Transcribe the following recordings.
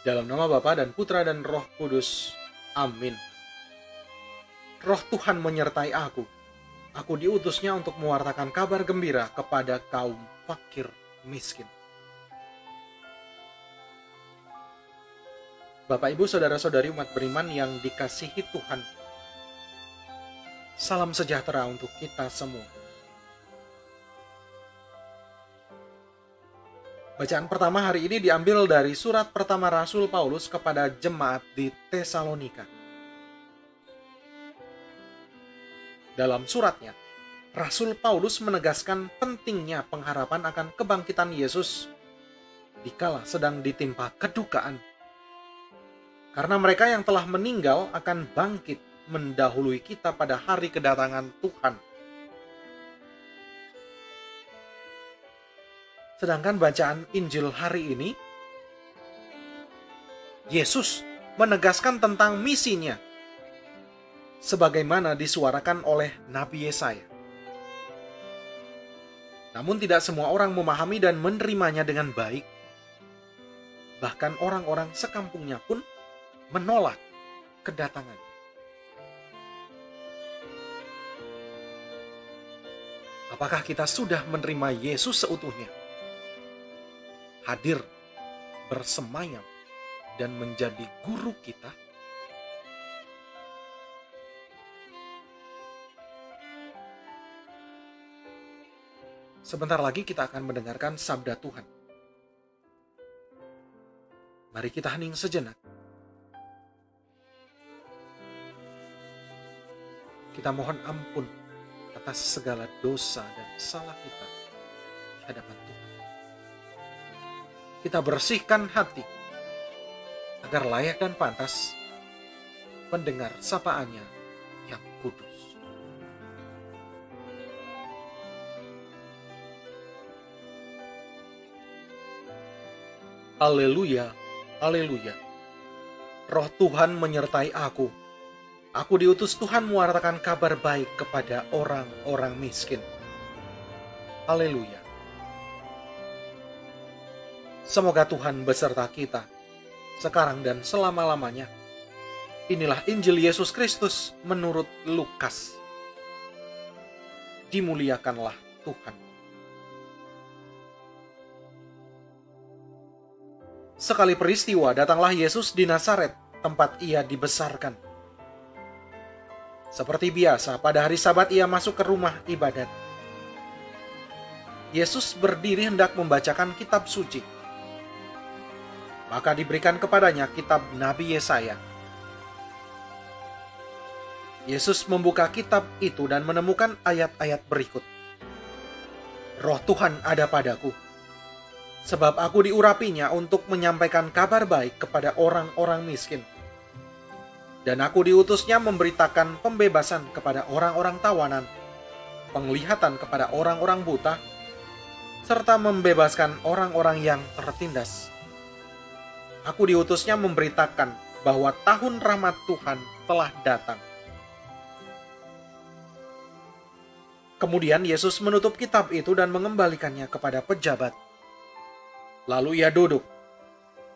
Dalam nama Bapa dan Putra dan Roh Kudus. Amin. Roh Tuhan menyertai aku. Aku diutusnya untuk mewartakan kabar gembira kepada kaum fakir miskin. Bapak, Ibu, Saudara-saudari umat beriman yang dikasihi Tuhan. Salam sejahtera untuk kita semua. Bacaan pertama hari ini diambil dari surat pertama Rasul Paulus kepada jemaat di Tesalonika. Dalam suratnya, Rasul Paulus menegaskan pentingnya pengharapan akan kebangkitan Yesus dikala sedang ditimpa kedukaan. Karena mereka yang telah meninggal akan bangkit mendahului kita pada hari kedatangan Tuhan. Sedangkan bacaan Injil hari ini, Yesus menegaskan tentang misinya sebagaimana disuarakan oleh Nabi Yesaya. Namun tidak semua orang memahami dan menerimanya dengan baik. Bahkan orang-orang sekampungnya pun menolak kedatangannya. Apakah kita sudah menerima Yesus seutuhnya? Hadir, bersemayam, dan menjadi guru kita? Sebentar lagi kita akan mendengarkan sabda Tuhan. Mari kita hening sejenak. Kita mohon ampun atas segala dosa dan salah kita di hadapan Tuhan. Kita bersihkan hati agar layak dan pantas mendengar sapaannya yang kudus. Haleluya, haleluya. Roh Tuhan menyertai aku. Aku diutus Tuhan mewartakan kabar baik kepada orang-orang miskin. Haleluya. Semoga Tuhan beserta kita, sekarang dan selama-lamanya. Inilah Injil Yesus Kristus menurut Lukas. Dimuliakanlah Tuhan. Sekali peristiwa, datanglah Yesus di Nazaret, tempat ia dibesarkan. Seperti biasa, pada hari Sabat ia masuk ke rumah ibadat. Yesus berdiri hendak membacakan kitab suci. Maka diberikan kepadanya kitab Nabi Yesaya. Yesus membuka kitab itu dan menemukan ayat-ayat berikut. Roh Tuhan ada padaku, sebab aku diurapinya untuk menyampaikan kabar baik kepada orang-orang miskin. Dan aku diutusnya memberitakan pembebasan kepada orang-orang tawanan, penglihatan kepada orang-orang buta, serta membebaskan orang-orang yang tertindas. Aku diutusnya memberitakan bahwa tahun rahmat Tuhan telah datang. Kemudian Yesus menutup kitab itu dan mengembalikannya kepada pejabat. Lalu ia duduk,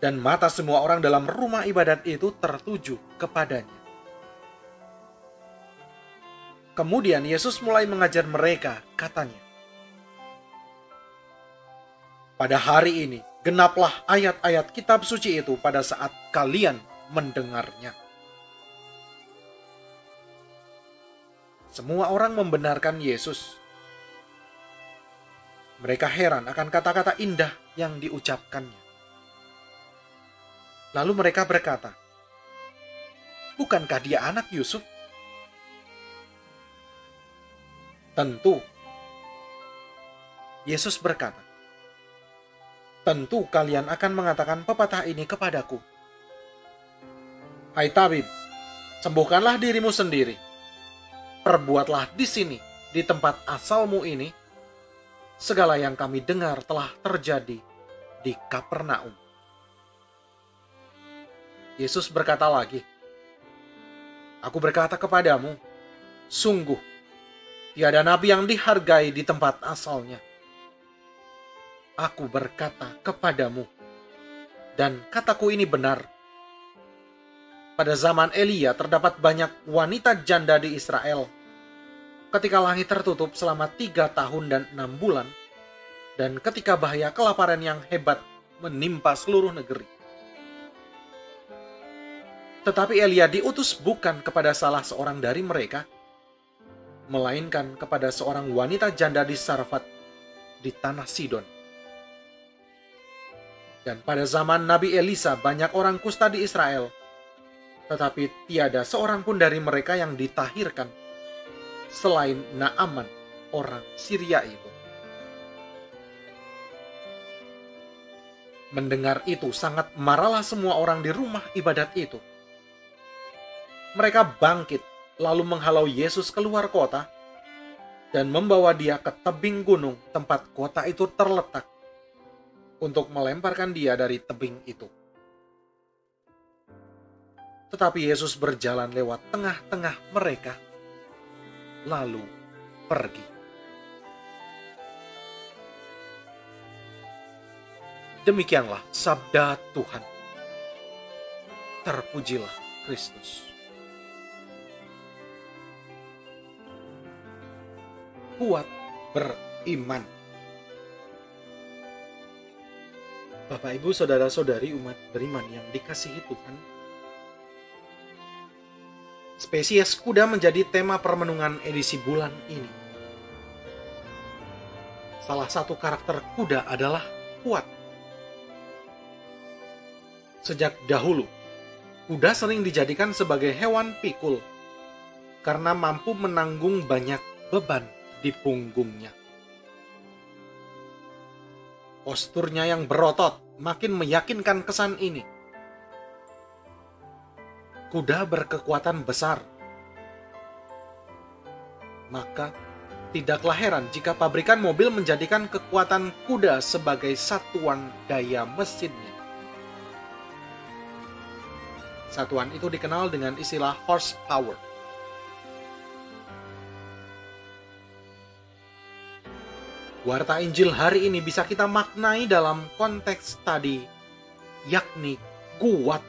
dan mata semua orang dalam rumah ibadat itu tertuju kepadanya. Kemudian Yesus mulai mengajar mereka, katanya, pada hari ini, genaplah ayat-ayat kitab suci itu pada saat kalian mendengarnya. Semua orang membenarkan Yesus. Mereka heran akan kata-kata indah yang diucapkannya. Lalu mereka berkata, bukankah dia anak Yusuf? Tentu. Yesus berkata, tentu kalian akan mengatakan pepatah ini kepadaku. Hai tabib, sembuhkanlah dirimu sendiri. Perbuatlah di sini, di tempat asalmu ini, segala yang kami dengar telah terjadi di Kapernaum. Yesus berkata lagi, aku berkata kepadamu, sungguh, tiada nabi yang dihargai di tempat asalnya. Aku berkata kepadamu, Dan kataku ini benar. Pada zaman Elia terdapat banyak wanita janda di Israel. Ketika langit tertutup selama 3 tahun dan 6 bulan, dan ketika bahaya kelaparan yang hebat menimpa seluruh negeri. Tetapi Elia diutus bukan kepada salah seorang dari mereka, melainkan kepada seorang wanita janda di Sarfat, di tanah Sidon. Dan pada zaman Nabi Elisa banyak orang kusta di Israel, tetapi tiada seorang pun dari mereka yang ditahirkan, selain Naaman, orang Syria itu. Mendengar itu sangat marahlah semua orang di rumah ibadat itu. Mereka bangkit, lalu menghalau Yesus keluar kota, dan membawa dia ke tebing gunung tempat kota itu terletak, untuk melemparkan dia dari tebing itu. Tetapi Yesus berjalan lewat tengah-tengah mereka, lalu pergi. Demikianlah sabda Tuhan. Terpujilah Kristus. Kuat beriman. Bapak, Ibu, saudara-saudari umat beriman yang dikasihi Tuhan, spesies kuda menjadi tema permenungan edisi bulan ini. Salah satu karakter kuda adalah kuat. Sejak dahulu, kuda sering dijadikan sebagai hewan pikul karena mampu menanggung banyak beban di punggungnya. Posturnya yang berotot makin meyakinkan kesan ini. Kuda berkekuatan besar. Maka tidaklah heran jika pabrikan mobil menjadikan kekuatan kuda sebagai satuan daya mesinnya. Satuan itu dikenal dengan istilah horsepower. Warta Injil hari ini bisa kita maknai dalam konteks tadi, yakni kuat.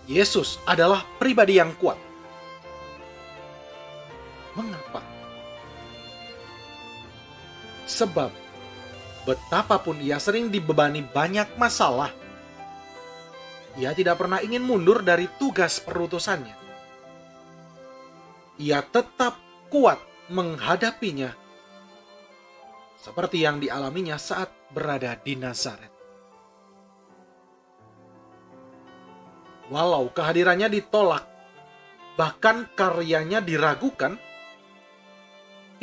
Yesus adalah pribadi yang kuat. Mengapa? Sebab betapapun ia sering dibebani banyak masalah, ia tidak pernah ingin mundur dari tugas perutusannya. Ia tetap kuat menghadapinya, seperti yang dialaminya saat berada di Nazaret. Walau kehadirannya ditolak, bahkan karyanya diragukan,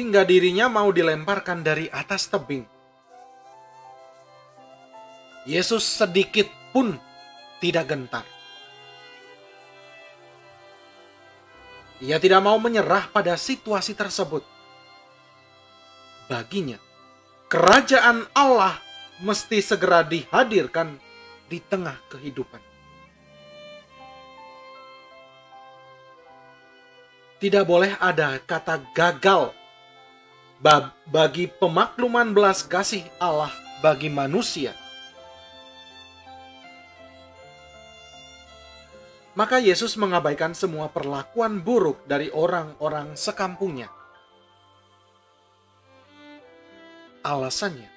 hingga dirinya mau dilemparkan dari atas tebing, Yesus sedikit pun tidak gentar. Ia tidak mau menyerah pada situasi tersebut. Baginya, kerajaan Allah mesti segera dihadirkan di tengah kehidupan. Tidak boleh ada kata gagal bagi pemakluman belas kasih Allah bagi manusia. Maka Yesus mengabaikan semua perlakuan buruk dari orang-orang sekampungnya. Alasannya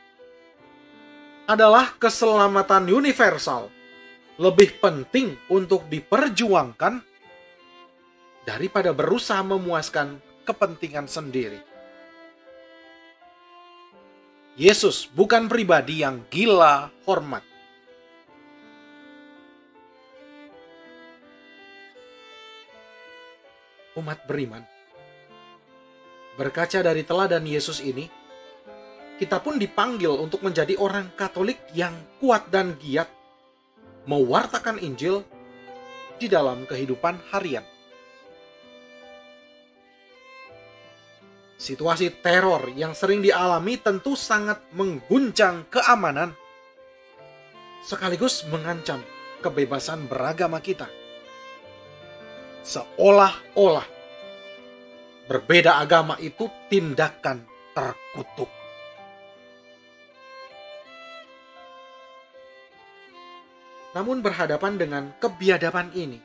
adalah keselamatan universal lebih penting untuk diperjuangkan daripada berusaha memuaskan kepentingan sendiri. Yesus bukan pribadi yang gila hormat. Umat beriman, berkaca dari teladan Yesus ini, kita pun dipanggil untuk menjadi orang Katolik yang kuat dan giat mewartakan Injil di dalam kehidupan harian. Situasi teror yang sering dialami tentu sangat mengguncang keamanan, sekaligus mengancam kebebasan beragama kita. Seolah-olah berbeda agama itu tindakan terkutuk. namun berhadapan dengan kebiadaban ini.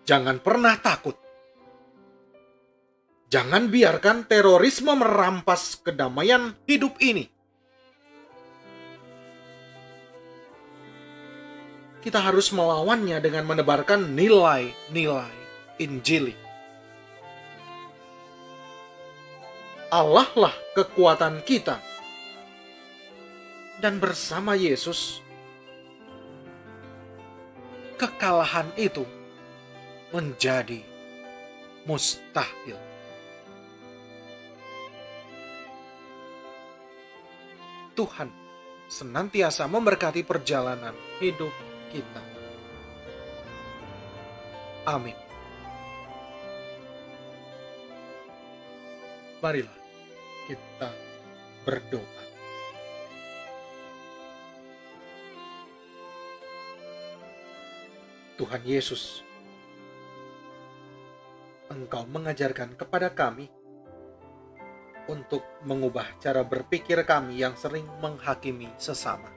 Jangan pernah takut. Jangan biarkan terorisme merampas kedamaian hidup ini. Kita harus melawannya dengan menebarkan nilai-nilai Injili. Allah lah kekuatan kita. Dan bersama Yesus, kekalahan itu menjadi mustahil. Tuhan senantiasa memberkati perjalanan hidup kita. Amin. Marilah kita berdoa. Tuhan Yesus, Engkau mengajarkan kepada kami untuk mengubah cara berpikir kami yang sering menghakimi sesama.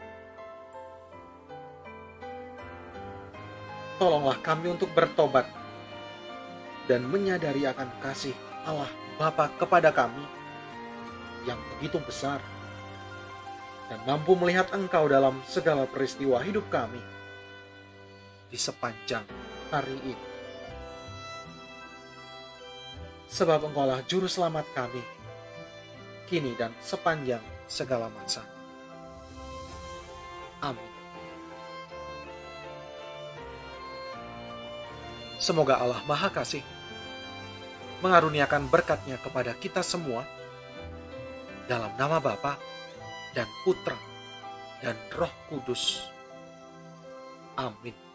Tolonglah kami untuk bertobat dan menyadari akan kasih Allah Bapa kepada kami yang begitu besar dan mampu melihat Engkau dalam segala peristiwa hidup kami di sepanjang hari ini. Sebab Engkaulah juru selamat kami kini dan sepanjang segala masa. Amin. Semoga Allah Maha Kasih mengaruniakan berkat-Nya kepada kita semua dalam nama Bapa dan Putra dan Roh Kudus. Amin.